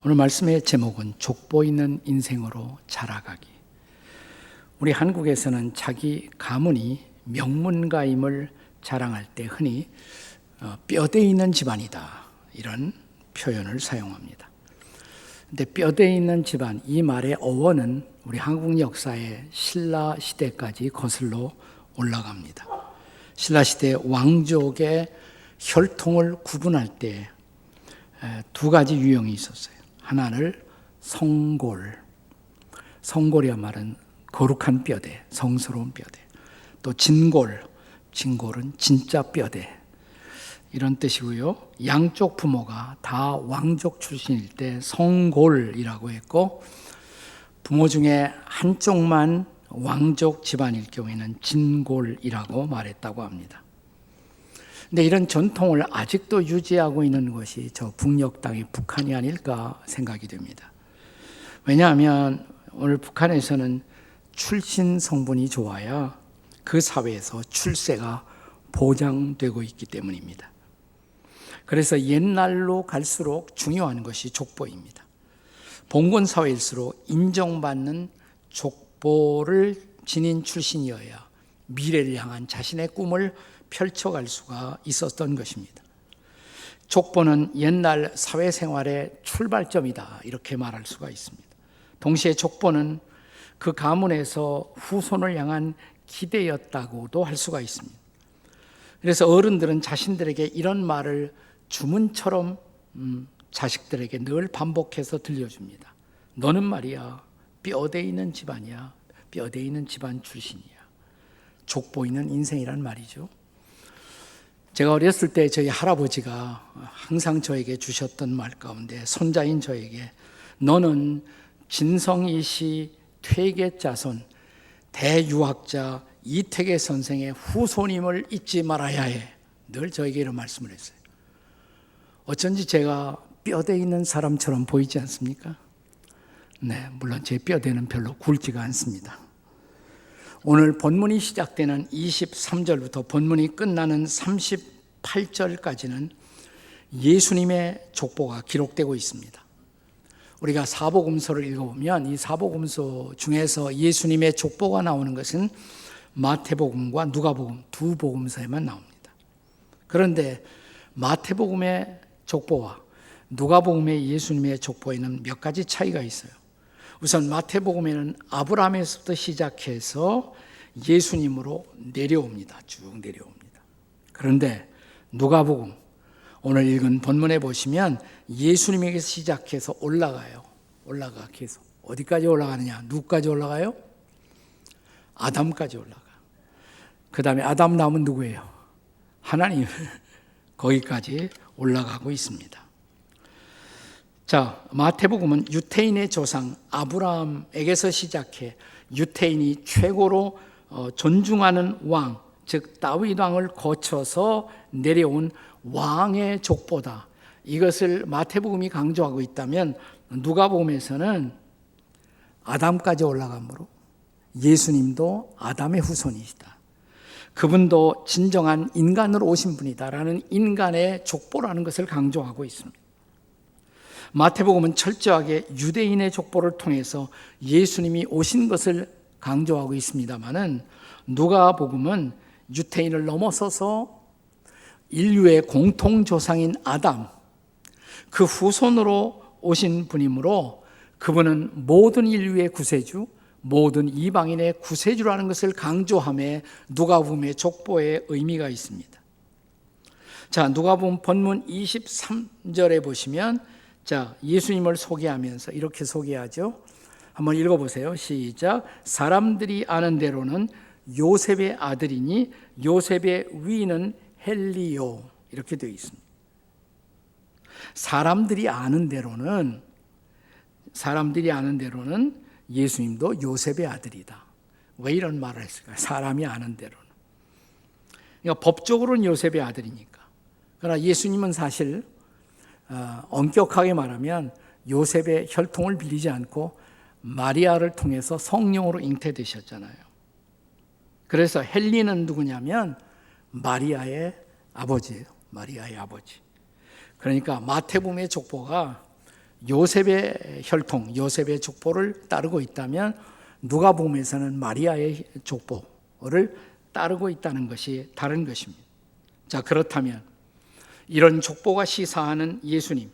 오늘 말씀의 제목은 족보 있는 인생으로 자라가기. 우리 한국에서는 자기 가문이 명문가임을 자랑할 때 흔히 뼈대 있는 집안이다, 이런 표현을 사용합니다. 근데 뼈대 있는 집안, 이 말의 어원은 우리 한국 역사의 신라 시대까지 거슬러 올라갑니다. 신라 시대 왕족의 혈통을 구분할 때 두 가지 유형이 있었어요. 하나를 성골이란 말은 거룩한 뼈대, 성스러운 뼈대. 또 진골은 진짜 뼈대, 이런 뜻이고요. 양쪽 부모가 다 왕족 출신일 때 성골이라고 했고, 부모 중에 한쪽만 왕족 집안일 경우에는 진골이라고 말했다고 합니다. 근데 이런 전통을 아직도 유지하고 있는 것이 저 북녘 땅의 북한이 아닐까 생각이 됩니다. 왜냐하면 오늘 북한에서는 출신 성분이 좋아야 그 사회에서 출세가 보장되고 있기 때문입니다. 그래서 옛날로 갈수록 중요한 것이 족보입니다. 봉건 사회일수록 인정받는 족보를 지닌 출신이어야 미래를 향한 자신의 꿈을 펼쳐갈 수가 있었던 것입니다. 족보는 옛날 사회생활의 출발점이다, 이렇게 말할 수가 있습니다. 동시에 족보는 그 가문에서 후손을 향한 기대였다고도 할 수가 있습니다. 그래서 어른들은 자신들에게 이런 말을 주문처럼 자식들에게 늘 반복해서 들려줍니다. 너는 말이야, 뼈대 있는 집안이야. 뼈대 있는 집안 출신이야. 족보 있는 인생이란 말이죠. 제가 어렸을 때 저희 할아버지가 항상 저에게 주셨던 말 가운데, 손자인 저에게 너는 진성이시 퇴계 자손 대유학자 이태계 선생의 후손임을 잊지 말아야 해, 늘 저에게 이런 말씀을 했어요. 어쩐지 제가 뼈대 있는 사람처럼 보이지 않습니까? 네, 물론 제 뼈대는 별로 굵지가 않습니다. 오늘 본문이 시작되는 23절부터 본문이 끝나는 38절까지는 예수님의 족보가 기록되고 있습니다. 우리가 사복음서를 읽어보면 이 사복음서 중에서 예수님의 족보가 나오는 것은 마태복음과 누가복음 두 복음서에만 나옵니다. 그런데 마태복음의 족보와 누가복음의 예수님의 족보에는 몇 가지 차이가 있어요. 우선 마태복음에는 아브라함에서부터 시작해서 예수님으로 내려옵니다. 쭉 내려옵니다. 그런데 누가복음, 오늘 읽은 본문에 보시면 예수님에게서 시작해서 올라가요. 올라가 계속. 어디까지 올라가느냐? 누구까지 올라가요? 아담까지 올라가. 그 다음에 아담 다음은 누구예요? 하나님. 거기까지 올라가고 있습니다. 자, 마태복음은 유태인의 조상 아브라함에게서 시작해 유태인이 최고로 존중하는 왕, 즉 다윗 왕을 거쳐서 내려온 왕의 족보다, 이것을 마태복음이 강조하고 있다면 누가복음에서는 아담까지 올라가므로 예수님도 아담의 후손이시다, 그분도 진정한 인간으로 오신 분이다라는 인간의 족보라는 것을 강조하고 있습니다. 마태복음은 철저하게 유대인의 족보를 통해서 예수님이 오신 것을 강조하고 있습니다마는 누가복음은 유태인을 넘어서서 인류의 공통조상인 아담, 그 후손으로 오신 분이므로 그분은 모든 인류의 구세주, 모든 이방인의 구세주라는 것을 강조함에 누가복음의 족보에 의미가 있습니다. 자, 누가복음 본문 23절에 보시면 자, 예수님을 소개하면서 이렇게 소개하죠. 한번 읽어보세요. 시작. 사람들이 아는 대로는 요셉의 아들이니 요셉의 위는 헬리요, 이렇게 되어 있습니다. 사람들이 아는 대로는 예수님도 요셉의 아들이다. 왜 이런 말을 했을까요? 사람이 아는 대로는. 그러니까 법적으로는 요셉의 아들이니까. 그러나 예수님은 사실 엄격하게 말하면 요셉의 혈통을 빌리지 않고 마리아를 통해서 성령으로 잉태되셨잖아요. 그래서 헬리는 누구냐면 마리아의 아버지예요. 마리아의 아버지. 그러니까 마태복음의 족보가 요셉의 혈통, 요셉의 족보를 따르고 있다면 누가복음에서는 마리아의 족보를 따르고 있다는 것이 다른 것입니다. 자, 그렇다면 이런 족보가 시사하는 예수님,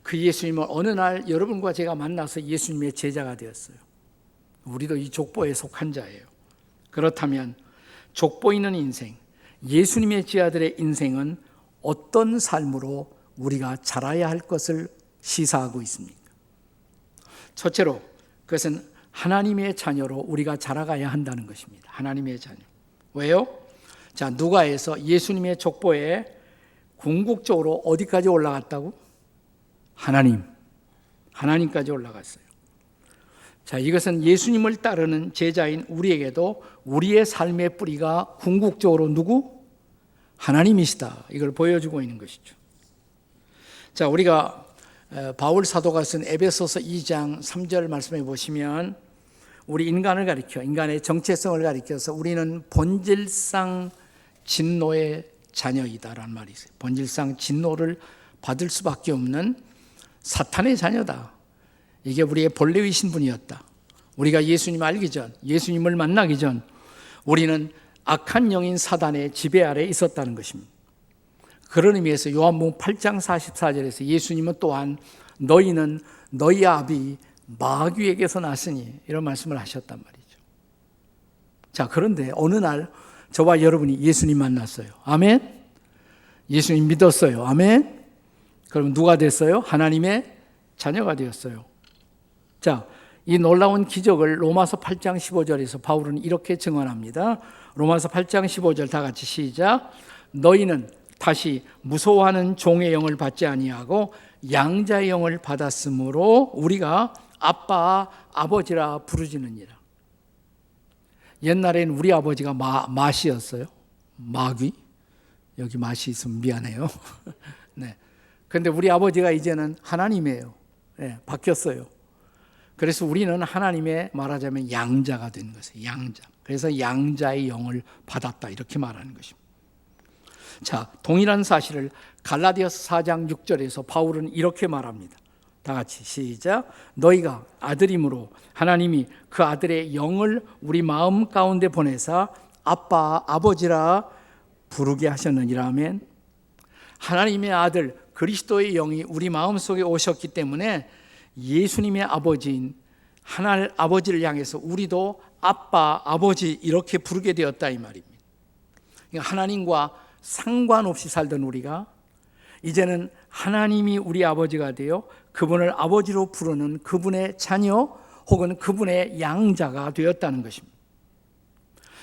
그 예수님을 어느 날 여러분과 제가 만나서 예수님의 제자가 되었어요. 우리도 이 족보에 속한 자예요. 그렇다면 족보 있는 인생, 예수님의 제자들의 인생은 어떤 삶으로 우리가 자라야 할 것을 시사하고 있습니까? 첫째로 그것은 하나님의 자녀로 우리가 자라가야 한다는 것입니다. 하나님의 자녀. 왜요? 자, 누가에서 예수님의 족보에 궁극적으로 어디까지 올라갔다고? 하나님까지 올라갔어요. 자, 이것은 예수님을 따르는 제자인 우리에게도 우리의 삶의 뿌리가 궁극적으로 누구? 하나님이시다. 이걸 보여주고 있는 것이죠. 자, 우리가 바울 사도가 쓴 에베소서 2장 3절 말씀해 보시면 우리 인간을 가리켜, 인간의 정체성을 가리켜서 우리는 본질상 진노의 자녀이다라는 말이 있어요. 본질상 진노를 받을 수밖에 없는 사탄의 자녀다. 이게 우리의 본래의 신분이었다. 우리가 예수님을 알기 전, 예수님을 만나기 전 우리는 악한 영인 사단의 지배 아래에 있었다는 것입니다. 그런 의미에서 요한복음 8장 44절에서 예수님은 또한 너희는 너희 아비 마귀에게서 났으니 이런 말씀을 하셨단 말이죠. 자, 그런데 어느 날 저와 여러분이 예수님 만났어요. 아멘? 예수님 믿었어요. 아멘? 그럼 누가 됐어요? 하나님의 자녀가 되었어요. 자, 이 놀라운 기적을 로마서 8장 15절에서 바울은 이렇게 증언합니다. 로마서 8장 15절 다 같이 시작. 너희는 다시 무서워하는 종의 영을 받지 아니하고 양자의 영을 받았으므로 우리가 아빠, 아버지라 부르짖느니라. 옛날에는 우리 아버지가 마시였어요. 마귀. 여기 마시 있으면 미안해요. 네. 근데 우리 아버지가 이제는 하나님이에요. 네, 바뀌었어요. 그래서 우리는 하나님의 말하자면 양자가 된 것이에요. 양자. 그래서 양자의 영을 받았다 이렇게 말하는 것입니다. 자, 동일한 사실을 갈라디아서 4장 6절에서 바울은 이렇게 말합니다. 다 같이 시작. 너희가 아들임으로 하나님이 그 아들의 영을 우리 마음 가운데 보내사 아빠, 아버지라 부르게 하셨느니라. 아멘. 하나님의 아들 그리스도의 영이 우리 마음속에 오셨기 때문에 예수님의 아버지인 하나님 아버지를 향해서 우리도 아빠, 아버지 이렇게 부르게 되었다 이 말입니다. 그러니까 하나님과 상관없이 살던 우리가 이제는 하나님이 우리 아버지가 되어 그분을 아버지로 부르는 그분의 자녀 혹은 그분의 양자가 되었다는 것입니다.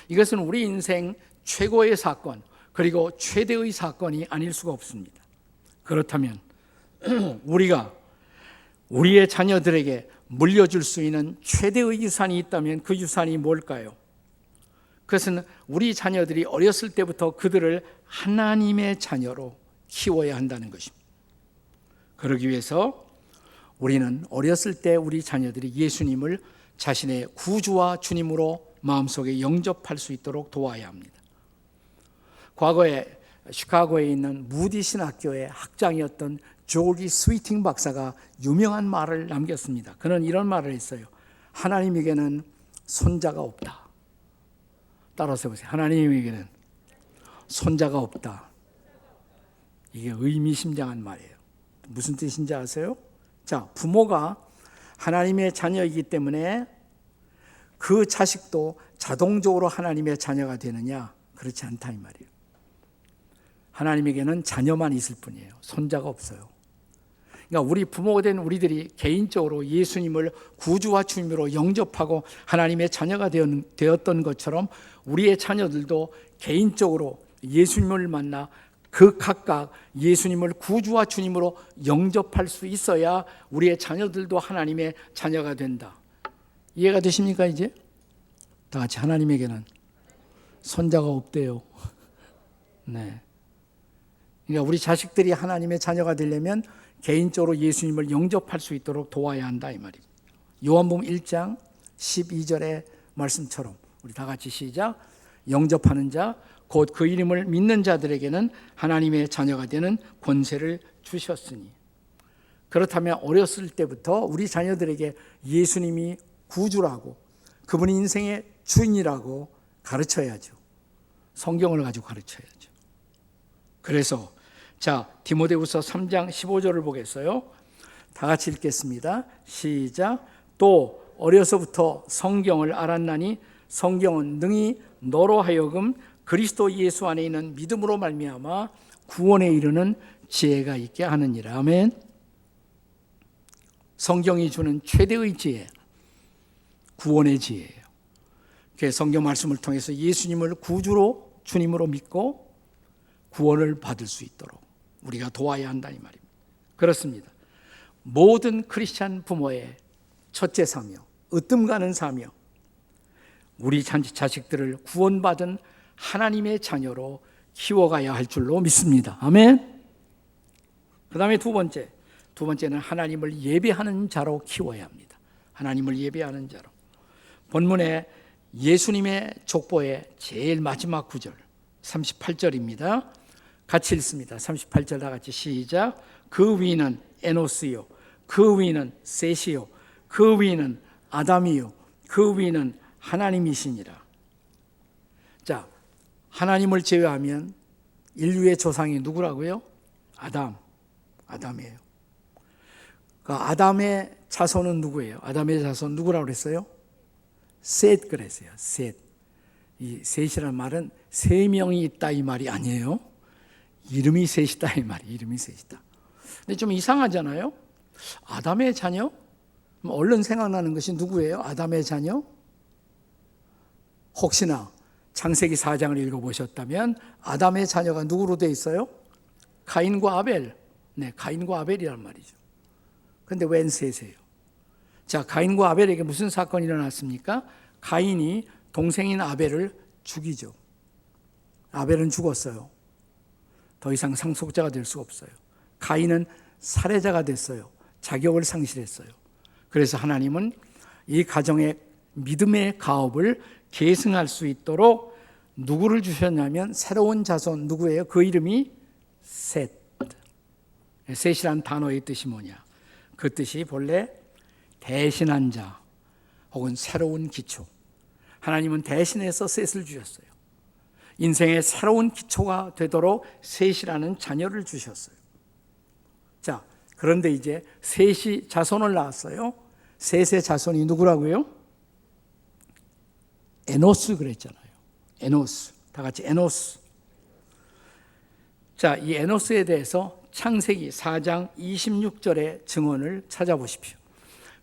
이것은 우리 인생 최고의 사건 그리고 최대의 사건이 아닐 수가 없습니다. 그렇다면 우리가 우리의 자녀들에게 물려줄 수 있는 최대의 유산이 있다면 그 유산이 뭘까요? 그것은 우리 자녀들이 어렸을 때부터 그들을 하나님의 자녀로 키워야 한다는 것입니다. 그러기 위해서 우리는 어렸을 때 우리 자녀들이 예수님을 자신의 구주와 주님으로 마음속에 영접할 수 있도록 도와야 합니다. 과거에 시카고에 있는 무디 신학교의 학장이었던 조지 스위팅 박사가 유명한 말을 남겼습니다. 그는 이런 말을 했어요. 하나님에게는 손자가 없다. 따라서 보세요. 하나님에게는 손자가 없다. 이게 의미심장한 말이에요. 무슨 뜻인지 아세요? 자, 부모가 하나님의 자녀이기 때문에 그 자식도 자동적으로 하나님의 자녀가 되느냐? 그렇지 않다 이 말이에요. 하나님에게는 자녀만 있을 뿐이에요. 손자가 없어요. 그러니까 우리 부모가 된 우리들이 개인적으로 예수님을 구주와 주님으로 영접하고 하나님의 자녀가 되었던 것처럼 우리의 자녀들도 개인적으로 예수님을 만나 그 각각 예수님을 구주와 주님으로 영접할 수 있어야 우리의 자녀들도 하나님의 자녀가 된다. 이해가 되십니까 이제? 다 같이 하나님에게는 손자가 없대요. 네. 그러니까 우리 자식들이 하나님의 자녀가 되려면 개인적으로 예수님을 영접할 수 있도록 도와야 한다 이 말입니다. 요한복음 1장 12절의 말씀처럼 우리 다 같이 시작. 영접하는 자 곧 그 이름을 믿는 자들에게는 하나님의 자녀가 되는 권세를 주셨으니. 그렇다면 어렸을 때부터 우리 자녀들에게 예수님이 구주라고, 그분이 인생의 주인이라고 가르쳐야죠. 성경을 가지고 가르쳐야죠. 그래서 자, 디모데후서 3장 15절을 보겠어요. 다 같이 읽겠습니다. 시작. 또 어려서부터 성경을 알았나니 성경은 능히 너로 하여금 그리스도 예수 안에 있는 믿음으로 말미암아 구원에 이르는 지혜가 있게 하느니라. 아멘. 성경이 주는 최대의 지혜, 구원의 지혜예요. 성경 말씀을 통해서 예수님을 구주로, 주님으로 믿고 구원을 받을 수 있도록 우리가 도와야 한다 이 말입니다. 그렇습니다. 모든 크리스찬 부모의 첫째 사명, 으뜸 가는 사명, 우리 자식들을 구원받은 하나님의 자녀로 키워가야 할 줄로 믿습니다. 아멘. 그 다음에 두 번째는 하나님을 예배하는 자로 키워야 합니다. 하나님을 예배하는 자로. 본문에 예수님의 족보의 제일 마지막 구절 38절입니다. 같이 읽습니다. 38절 다 같이 시작. 그 위는 에노스요, 그 위는 셋이요, 그 위는 아담이요, 그 위는 하나님이시니라. 자, 하나님을 제외하면 인류의 조상이 누구라고요? 아담이에요. 그 아담의 자손은 누구예요? 아담의 자손 누구라고 그랬어요? 셋 그랬어요. 셋. 이 셋이라는 말은 세 명이 있다 이 말이 아니에요. 이름이 셋이다 이 말이. 이름이 셋이다. 근데 좀 이상하잖아요. 아담의 자녀? 얼른 생각나는 것이 누구예요? 아담의 자녀? 혹시나 창세기 4장을 읽어보셨다면 아담의 자녀가 누구로 되어 있어요? 가인과 아벨. 네, 가인과 아벨이란 말이죠. 그런데 웬 셋이에요? 자, 가인과 아벨에게 무슨 사건이 일어났습니까? 가인이 동생인 아벨을 죽이죠. 아벨은 죽었어요. 더 이상 상속자가 될 수 없어요. 가인은 살해자가 됐어요. 자격을 상실했어요. 그래서 하나님은 이 가정의 믿음의 가업을 계승할 수 있도록 누구를 주셨냐면 새로운 자손 누구예요? 그 이름이 셋. 셋이란 단어의 뜻이 뭐냐? 그 뜻이 본래 대신한 자 혹은 새로운 기초. 하나님은 대신해서 셋을 주셨어요. 인생의 새로운 기초가 되도록 셋이라는 자녀를 주셨어요. 자, 그런데 이제 셋이 자손을 낳았어요. 셋의 자손이 누구라고요? 에노스 그랬잖아요. 에노스. 다 같이 에노스. 자, 이 에노스에 대해서 창세기 4장 26절의 증언을 찾아보십시오.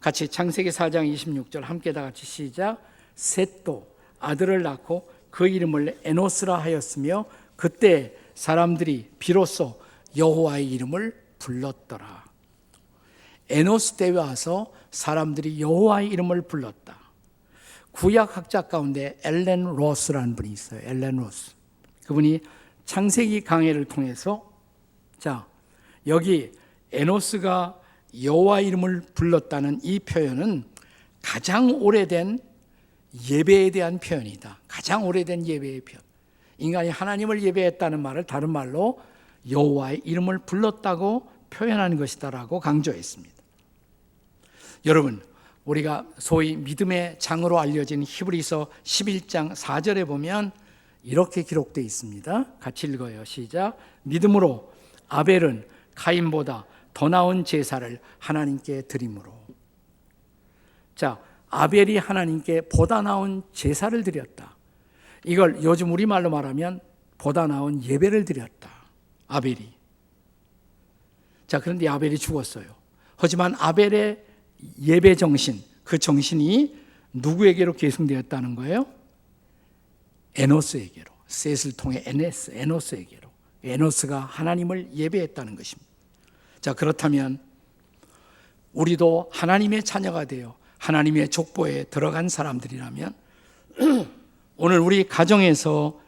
같이 창세기 4장 26절 함께 다 같이 시작. 셋도 아들을 낳고 그 이름을 에노스라 하였으며 그때 사람들이 비로소 여호와의 이름을 불렀더라. 에노스 때에 와서 사람들이 여호와의 이름을 불렀다. 구약 학자 가운데 엘렌 로스라는 분이 있어요. 엘렌 로스. 그분이 창세기 강해를 통해서 자, 여기 에노스가 여호와 이름을 불렀다는 이 표현은 가장 오래된 예배에 대한 표현이다. 가장 오래된 예배의 표현. 인간이 하나님을 예배했다는 말을 다른 말로 여호와의 이름을 불렀다고 표현하는 것이다라고 강조했습니다. 여러분, 우리가 소위 믿음의 장으로 알려진 히브리서 11장 4절에 보면 이렇게 기록되어 있습니다. 같이 읽어요. 시작. 믿음으로 아벨은 가인보다 더 나은 제사를 하나님께 드림으로. 자, 아벨이 하나님께 보다 나은 제사를 드렸다. 이걸 요즘 우리말로 말하면 보다 나은 예배를 드렸다. 아벨이. 자, 그런데 아벨이 죽었어요. 하지만 아벨의 예배 정신, 그 정신이 누구에게로 계승되었다는 거예요? 에노스에게로. 셋을 통해 에노스에게로. 에노스가 하나님을 예배했다는 것입니다. 자, 그렇다면 우리도 하나님의 자녀가 되어 하나님의 족보에 들어간 사람들이라면 오늘 우리 가정에서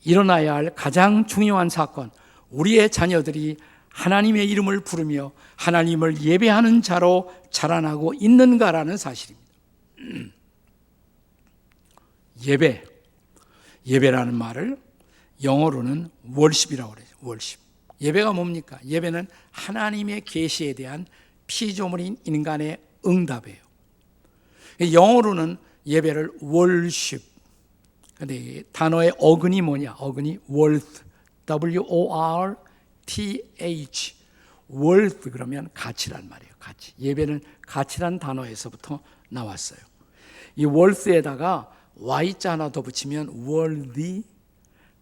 일어나야 할 가장 중요한 사건, 우리의 자녀들이 하나님의 이름을 부르며 하나님을 예배하는 자로 자라나고 있는가라는 사실입니다. 예배라는 말을 영어로는 worship이라고 그래요. worship. 예배가 뭡니까? 예배는 하나님의 계시에 대한 피조물인 인간의 응답이에요. 영어로는 예배를 worship. 근데 단어의 어근이 뭐냐? 어근이 worth, W-O-R-T-H. worth 그러면 가치란 말이에요. 가치. 예배는 가치란 단어에서부터 나왔어요. 이 worth에다가 Y자 하나 더 붙이면 worthy,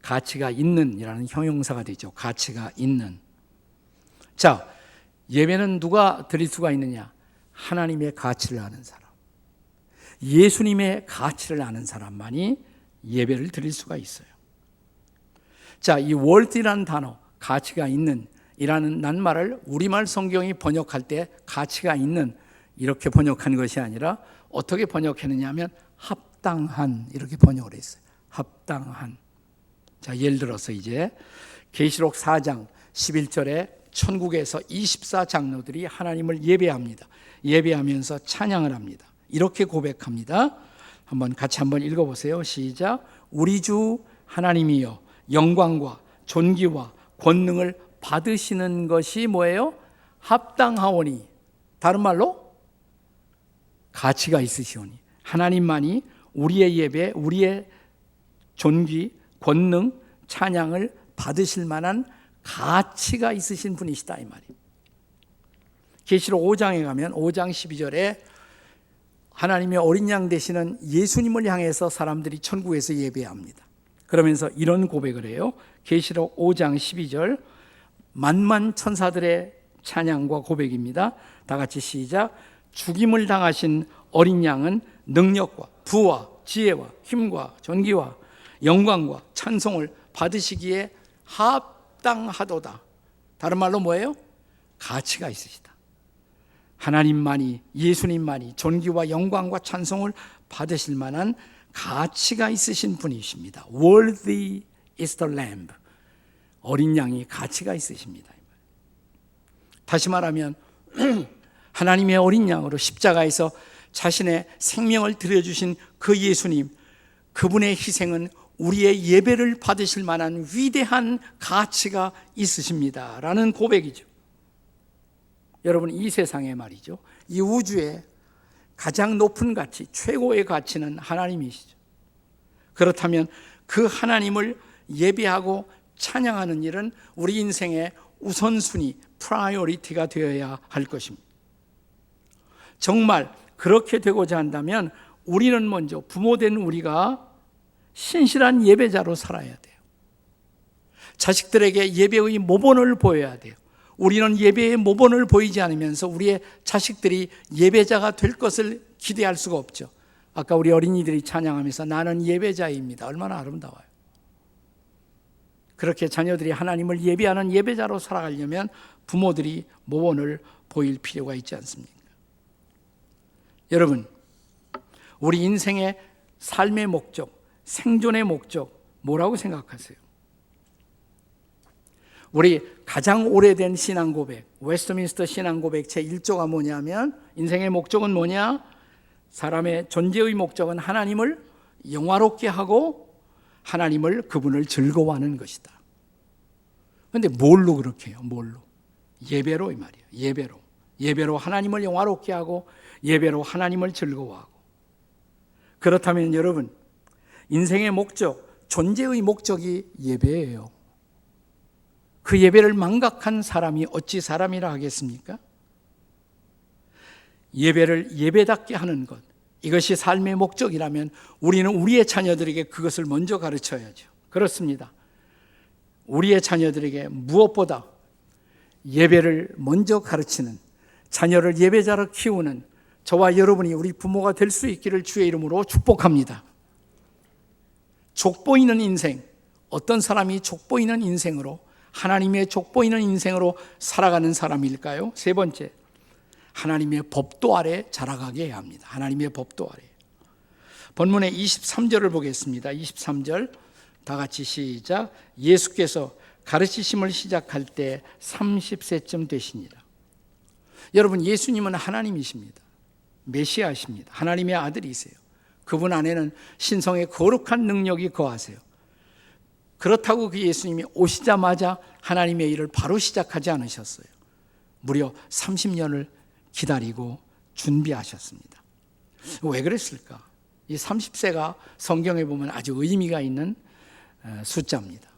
가치가 있는 이라는 형용사가 되죠. 가치가 있는. 자, 예배는 누가 드릴 수가 있느냐? 하나님의 가치를 아는 사람, 예수님의 가치를 아는 사람만이 예배를 드릴 수가 있어요. 자, 이 worth라는 단어, 가치가 있는 이라는 낱말을 우리말 성경이 번역할 때 가치가 있는 이렇게 번역한 것이 아니라 어떻게 번역했느냐 하면 합당한 이렇게 번역을 했어요. 합당한. 자, 예를 들어서 이제 계시록 4장 11절에 천국에서 24장로들이 하나님을 예배합니다. 예배하면서 찬양을 합니다. 이렇게 고백합니다. 같이 한번 읽어보세요. 시작. 우리 주 하나님이여, 영광과 존귀와 권능을 받으시는 것이 뭐예요? 합당하오니. 다른 말로 가치가 있으시오니. 하나님만이 우리의 예배, 우리의 존귀, 권능, 찬양을 받으실 만한 가치가 있으신 분이시다 이 말이에요. 계시록 5장에 가면 5장 12절에 하나님의 어린 양 되시는 예수님을 향해서 사람들이 천국에서 예배합니다. 그러면서 이런 고백을 해요. 계시록 5장 12절, 만만 천사들의 찬양과 고백입니다. 다 같이 시작. 죽임을 당하신 어린 양은 능력과 부와 지혜와 힘과 존귀와 영광과 찬송을 받으시기에 합당하도다. 다른 말로 뭐예요? 가치가 있으시다. 하나님만이, 예수님만이 존귀와 영광과 찬송을 받으실 만한 가치가 있으신 분이십니다. Worthy is the Lamb. 어린 양이 가치가 있으십니다. 다시 말하면 하나님의 어린 양으로 십자가에서 자신의 생명을 드려주신 그 예수님, 그분의 희생은 우리의 예배를 받으실 만한 위대한 가치가 있으십니다 라는 고백이죠. 여러분, 이 세상에 말이죠, 이 우주에 가장 높은 가치, 최고의 가치는 하나님이시죠. 그렇다면 그 하나님을 예배하고 찬양하는 일은 우리 인생의 우선순위, 프라이어리티가 되어야 할 것입니다. 정말 그렇게 되고자 한다면 우리는 먼저, 부모된 우리가 신실한 예배자로 살아야 돼요. 자식들에게 예배의 모본을 보여야 돼요. 우리는 예배의 모본을 보이지 않으면서 우리의 자식들이 예배자가 될 것을 기대할 수가 없죠. 아까 우리 어린이들이 찬양하면서 나는 예배자입니다. 얼마나 아름다워요. 그렇게 자녀들이 하나님을 예배하는 예배자로 살아가려면 부모들이 모본을 보일 필요가 있지 않습니까? 여러분, 우리 인생의 삶의 목적, 생존의 목적 뭐라고 생각하세요? 우리 가장 오래된 신앙 고백, 웨스트민스터 신앙 고백 제1조가 뭐냐면, 인생의 목적은 뭐냐? 사람의 존재의 목적은 하나님을 영화롭게 하고 하나님을, 그분을 즐거워하는 것이다. 그런데 뭘로 그렇게 해요? 뭘로? 예배로 이 말이에요. 예배로. 예배로 하나님을 영화롭게 하고 예배로 하나님을 즐거워하고. 그렇다면 여러분, 인생의 목적, 존재의 목적이 예배예요. 그 예배를 망각한 사람이 어찌 사람이라 하겠습니까? 예배를 예배답게 하는 것, 이것이 삶의 목적이라면 우리는 우리의 자녀들에게 그것을 먼저 가르쳐야죠. 그렇습니다. 우리의 자녀들에게 무엇보다 예배를 먼저 가르치는, 자녀를 예배자로 키우는 저와 여러분이 우리 부모가 될 수 있기를 주의 이름으로 축복합니다. 족보이는 인생, 어떤 사람이 족보이는 인생으로, 하나님의 족보이는 인생으로 살아가는 사람일까요? 세 번째, 하나님의 법도 아래 자라가게 해야 합니다. 하나님의 법도 아래. 본문의 23절을 보겠습니다. 23절 다 같이 시작. 예수께서 가르치심을 시작할 때 30세쯤 되시니라. 여러분, 예수님은 하나님이십니다. 메시아십니다. 하나님의 아들이세요. 그분 안에는 신성의 거룩한 능력이 거하세요. 그렇다고 그 예수님이 오시자마자 하나님의 일을 바로 시작하지 않으셨어요. 무려 30년을 기다리고 준비하셨습니다. 왜 그랬을까? 이 30세가 성경에 보면 아주 의미가 있는 숫자입니다.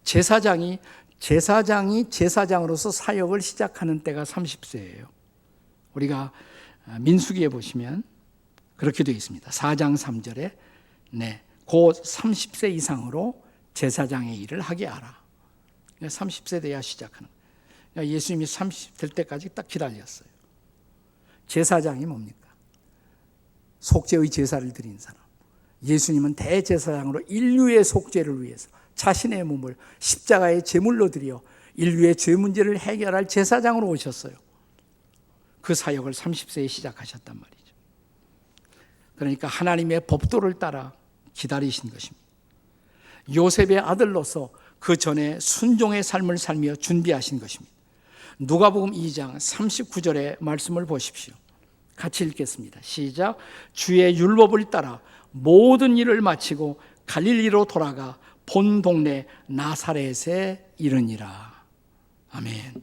제사장이 제사장으로서 사역을 시작하는 때가 30세예요. 우리가 민수기에 보시면 그렇게 되어 있습니다. 4장 3절에 곧 30세 이상으로 제사장의 일을 하게 하라. 30세 돼야 시작하는 거예요. 예수님이 30 될 때까지 딱 기다렸어요. 제사장이 뭡니까? 속죄의 제사를 드린 사람. 예수님은 대제사장으로 인류의 속죄를 위해서 자신의 몸을 십자가의 제물로 드려 인류의 죄 문제를 해결할 제사장으로 오셨어요. 그 사역을 30세에 시작하셨단 말이죠. 그러니까 하나님의 법도를 따라 기다리신 것입니다. 요셉의 아들로서 그 전에 순종의 삶을 살며 준비하신 것입니다. 누가복음 2장 39절의 말씀을 보십시오. 같이 읽겠습니다. 시작. 주의 율법을 따라 모든 일을 마치고 갈릴리로 돌아가 본 동네 나사렛에 이르니라. 아멘.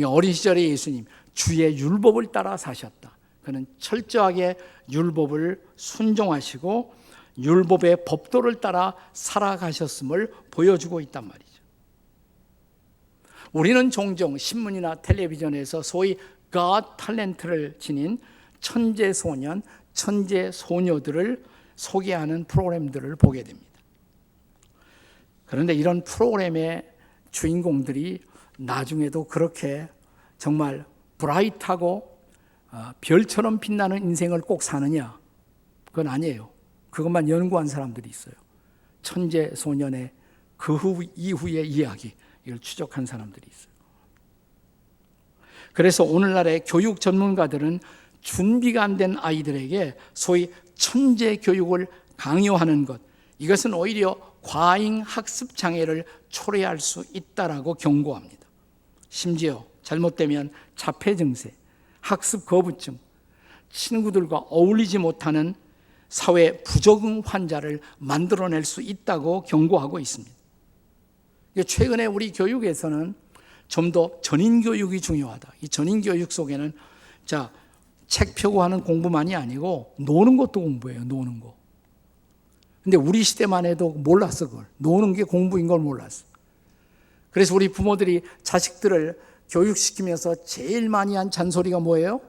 어린 시절에 예수님 주의 율법을 따라 사셨다. 그는 철저하게 율법을 순종하시고 율법의 법도를 따라 살아가셨음을 보여주고 있단 말이죠. 우리는 종종 신문이나 텔레비전에서 소위 God 탤런트를 지닌 천재 소년, 천재 소녀들을 소개하는 프로그램들을 보게 됩니다. 그런데 이런 프로그램의 주인공들이 나중에도 그렇게 정말 브라이트하고 별처럼 빛나는 인생을 꼭 사느냐? 그건 아니에요. 그것만 연구한 사람들이 있어요. 천재 소년의 그 이후의 이야기, 이걸 추적한 사람들이 있어요. 그래서 오늘날의 교육 전문가들은 준비가 안 된 아이들에게 소위 천재 교육을 강요하는 것, 이것은 오히려 과잉 학습 장애를 초래할 수 있다라고 경고합니다. 심지어 잘못되면 자폐 증세, 학습 거부증, 친구들과 어울리지 못하는 사회 부적응 환자를 만들어낼 수 있다고 경고하고 있습니다. 최근에 우리 교육에서는 좀 더 전인 교육이 중요하다. 이 전인 교육 속에는 책 펴고 하는 공부만이 아니고 노는 것도 공부예요. 노는 거. 근데 우리 시대만 해도 몰랐어. 그걸. 노는 게 공부인 걸 몰랐어. 그래서 우리 부모들이 자식들을 교육시키면서 제일 많이 한 잔소리가 뭐예요?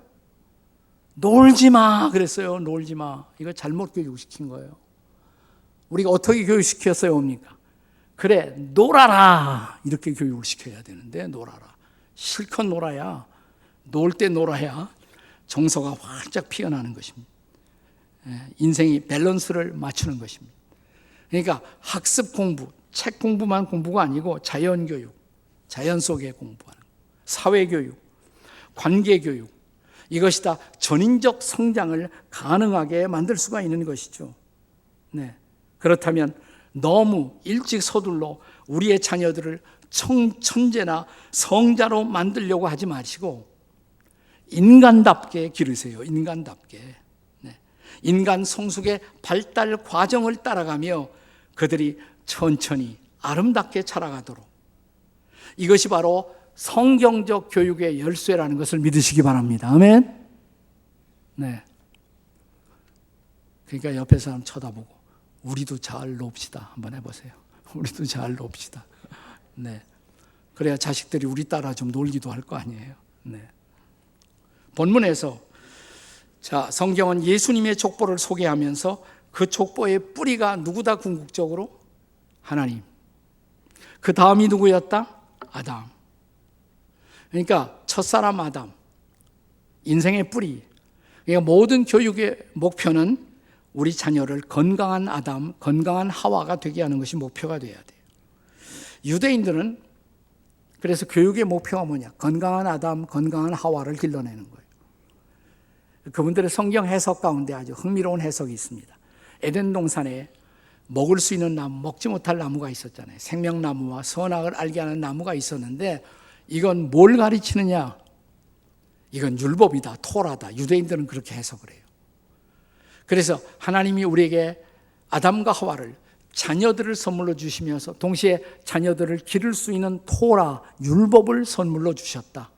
놀지 마 그랬어요. 놀지 마. 이거 잘못 교육시킨 거예요. 우리가 어떻게 교육시켰어요? 뭡니까? 그래 놀아라 이렇게 교육을 시켜야 되는데 놀아라. 실컷 놀아야, 놀 때 놀아야 정서가 활짝 피어나는 것입니다. 인생이 밸런스를 맞추는 것입니다. 그러니까 학습 공부, 책 공부만 공부가 아니고 자연교육, 자연 속에 공부하는 것, 사회교육, 관계교육, 이것이 다 전인적 성장을 가능하게 만들 수가 있는 것이죠. 그렇다면 너무 일찍 서둘러 우리의 자녀들을 천재나 성자로 만들려고 하지 마시고 인간답게 기르세요. 인간답게. 인간 성숙의 발달 과정을 따라가며 그들이 천천히 아름답게 자라가도록, 이것이 바로 성경적 교육의 열쇠라는 것을 믿으시기 바랍니다. 아멘. 그러니까 옆에 사람 쳐다보고 우리도 잘 놉시다 한번 해보세요. 우리도 잘 놉시다. 그래야 자식들이 우리 따라 좀 놀기도 할 거 아니에요. 본문에서 성경은 예수님의 족보를 소개하면서 그 족보의 뿌리가 누구다? 궁극적으로 하나님. 그 다음이 누구였다? 아담. 그러니까 첫사람 아담, 인생의 뿌리. 그러니까 모든 교육의 목표는 우리 자녀를 건강한 아담, 건강한 하와가 되게 하는 것이 목표가 돼야 돼요. 유대인들은 그래서 교육의 목표가 뭐냐? 건강한 아담, 건강한 하와를 길러내는 거예요. 그분들의 성경 해석 가운데 아주 흥미로운 해석이 있습니다. 에덴 동산에 먹을 수 있는 나무, 먹지 못할 나무가 있었잖아요. 생명나무와 선악을 알게 하는 나무가 있었는데 이건 뭘 가르치느냐? 이건 율법이다, 토라다. 유대인들은 그렇게 해석을 해요. 그래서 하나님이 우리에게 아담과 하와를, 자녀들을 선물로 주시면서 동시에 자녀들을 기를 수 있는 토라, 율법을 선물로 주셨다.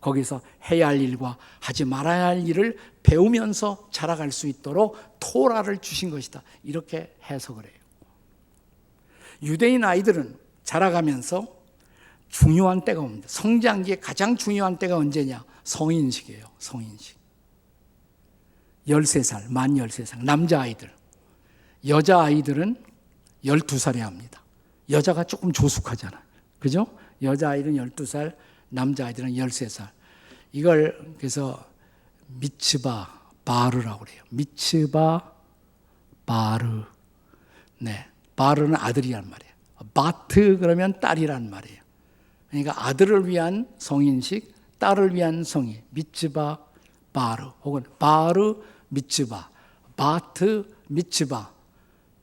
거기서 해야 할 일과 하지 말아야 할 일을 배우면서 자라갈 수 있도록 토라를 주신 것이다. 이렇게 해석을 해요. 유대인 아이들은 자라가면서 중요한 때가 옵니다. 성장기에 가장 중요한 때가 언제냐? 성인식이에요. 성인식. 13살, 만 13살. 남자아이들. 여자아이들은 12살에 합니다. 여자가 조금 조숙하잖아요. 그죠? 여자아이들은 12살, 남자아이들은 13살. 이걸 그래서 미츠바 바르라고 그래요. 미츠바 바르. 네. 바르는 아들이란 말이에요. 바트 그러면 딸이란 말이에요. 그러니까 아들을 위한 성인식, 딸을 위한 성인. 미츠바 바르 혹은 바르 미츠바, 바트 미츠바.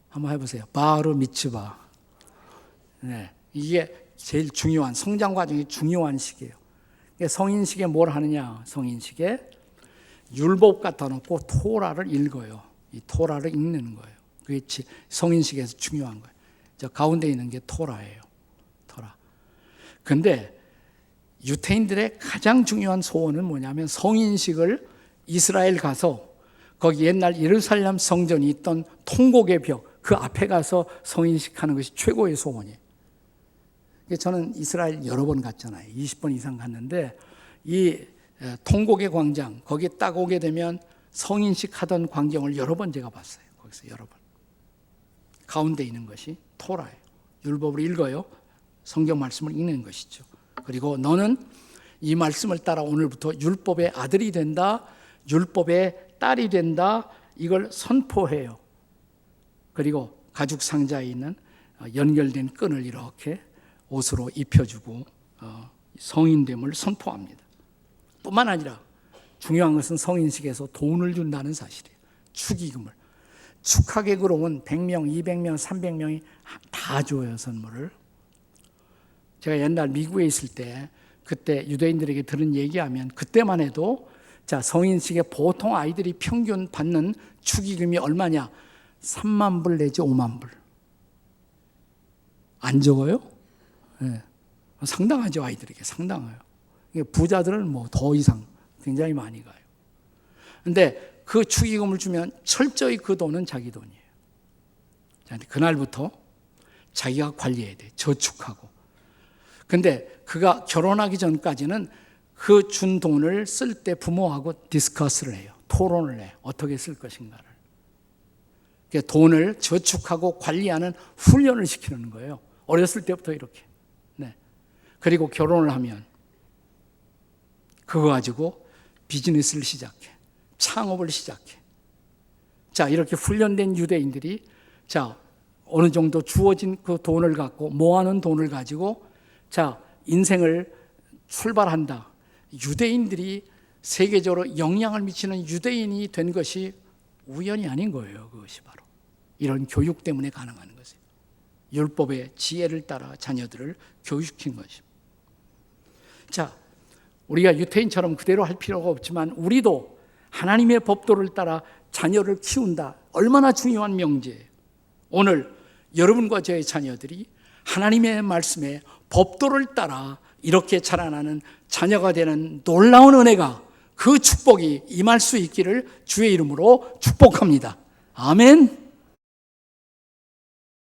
한번 해보세요. 바르 미츠바. 네. 이게 제일 중요한, 성장 과정이 중요한 시기예요. 성인식에 뭘 하느냐? 성인식에 율법 갖다 놓고 토라를 읽어요. 이 토라를 읽는 거예요. 그게 성인식에서 중요한 거예요. 저 가운데 있는 게 토라예요. 토라. 근데 유태인들의 가장 중요한 소원은 뭐냐면 성인식을 이스라엘 가서 거기 옛날 예루살렘 성전이 있던 통곡의 벽 그 앞에 가서 성인식 하는 것이 최고의 소원이에요. 저는 이스라엘 여러 번 갔잖아요. 20번 이상 갔는데 이 통곡의 광장 거기에 딱 오게 되면 성인식 하던 광경을 여러 번 제가 봤어요. 거기서 여러 번. 가운데 있는 것이 토라예요. 율법을 읽어요. 성경 말씀을 읽는 것이죠. 그리고 너는 이 말씀을 따라 오늘부터 율법의 아들이 된다. 율법의 딸이 된다. 이걸 선포해요. 그리고 가죽 상자에 있는 연결된 끈을 이렇게 옷으로 입혀주고 성인됨을 선포합니다. 뿐만 아니라 중요한 것은 성인식에서 돈을 준다는 사실이에요. 축의금을. 축하객으로 온 100명, 200명, 300명이 다 줘요, 선물을. 제가 옛날 미국에 있을 때 그때 유대인들에게 들은 얘기하면 그때만 해도 자, 성인식에 보통 아이들이 평균 받는 축의금이 얼마냐? 3만 불 내지 5만 불. 안 적어요? 네. 상당하죠, 아이들에게. 상당해요. 부자들은 뭐 더 이상 굉장히 많이 가요. 근데 그 축의금을 주면 철저히 그 돈은 자기 돈이에요. 그날부터 자기가 관리해야 돼. 저축하고. 근데 그가 결혼하기 전까지는 그 준 돈을 쓸 때 부모하고 디스커스를 해요. 토론을 해요. 어떻게 쓸 것인가를. 돈을 저축하고 관리하는 훈련을 시키는 거예요. 어렸을 때부터 이렇게. 네. 그리고 결혼을 하면 그거 가지고 비즈니스를 시작해. 창업을 시작해. 자, 이렇게 훈련된 유대인들이 자, 어느 정도 주어진 그 돈을 갖고 모아놓은 돈을 가지고 자, 인생을 출발한다. 유대인들이 세계적으로 영향을 미치는 유대인이 된 것이 우연이 아닌 거예요. 그것이 바로 이런 교육 때문에 가능한 것이에요. 율법의 지혜를 따라 자녀들을 교육시킨 것입니다. 자, 우리가 유태인처럼 그대로 할 필요가 없지만 우리도 하나님의 법도를 따라 자녀를 키운다. 얼마나 중요한 명제예요. 오늘 여러분과 저의 자녀들이 하나님의 말씀에 법도를 따라 이렇게 자라나는 자녀가 되는 놀라운 은혜가 그 축복이 임할 수 있기를 주의 이름으로 축복합니다. 아멘.